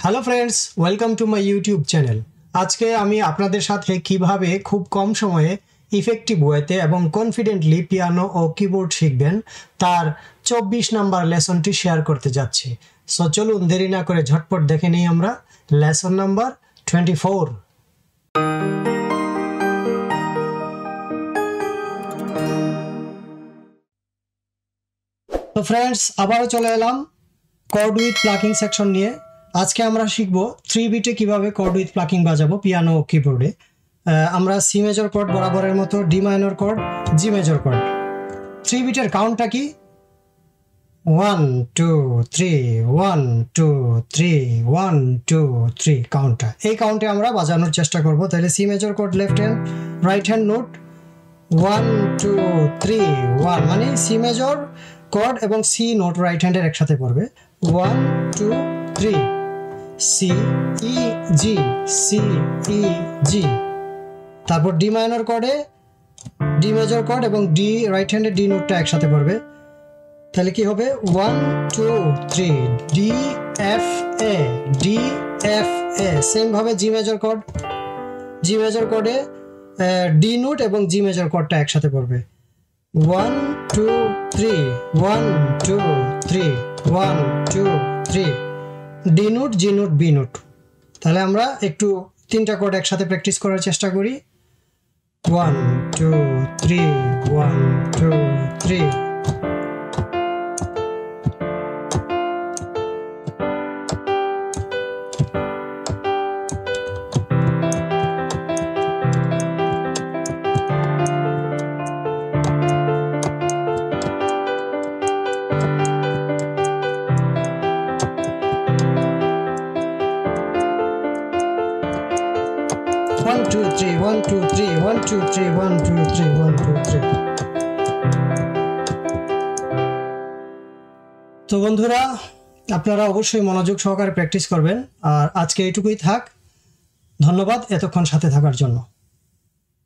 Hello friends, welcome to my YouTube channel. আজকে আমি আপনাদের সাথে কিভাবে খুব কম সময়ে ইফেক্টিভ ওয়েতে এবং কনফিডেন্টলি পিয়ানো ও কিবোর্ড শিখবেন তার 24 নাম্বার লেসনটি শেয়ার করতে যাচ্ছি। সো চলুন দেরি না করে ঝটপট দেখে নিই আমরা লেসন নাম্বার 24। তো ফ্রেন্ডস, আবারও চলে এলাম কর্ড উইথ প্লাকিং সেকশন নিয়ে। আজকে আমরা শিখব 3 বিটে কিভাবে কর্ড উইথ প্লাকিং বাজাবো পিয়ানো ও কিবোর্ডে। আমরা সি মেজর কর্ড বরাবরের মতো, D minor chord, G major chord. 3 বিটের কাউন্টটা কি? 1 2 3 1 2 3 1 2 3 কাউন্টটা। এই কাউন্টে আমরা বাজানোর চেষ্টা করব। তাহলে C major chord left hand, right hand note 1 2 3 1, মানে সি মেজর কর্ড এবং সি নোট রাইট হ্যান্ডের একসাথে পড়বে। 1 2 3 সি ই জি, সি ই জি। তারপর ডি মাইনর কর্ডে ডি মেজর কর্ড এবং ডি রাইট হ্যান্ডে ডি নোটটা একসাথে পড়বে। তাহলে কি হবে? 1 2 3 D F A, D F A. Same ভাবে G major chord, G major কর্ডে ডি নোট এবং জি মেজর কর্ডটা একসাথে পড়বে। 1 2 3 1 2 3 1 2 3 ডি নোট, জি নোট, বি নোট। তাহলে আমরা একটু 3টা কর্ড একসাথে প্র্যাকটিস করার চেষ্টা করি। 1 2 3 1 2 3। One, two, three, 1 2 3 1 2 3 1 2 3 1 2 3। তো বন্ধুরা, আপনারা অবশ্যই মনোযোগ সহকারে প্র্যাকটিস করবেন। আর আজকে এইটুকুই থাক। ধন্যবাদ এতক্ষণ সাথে থাকার জন্য।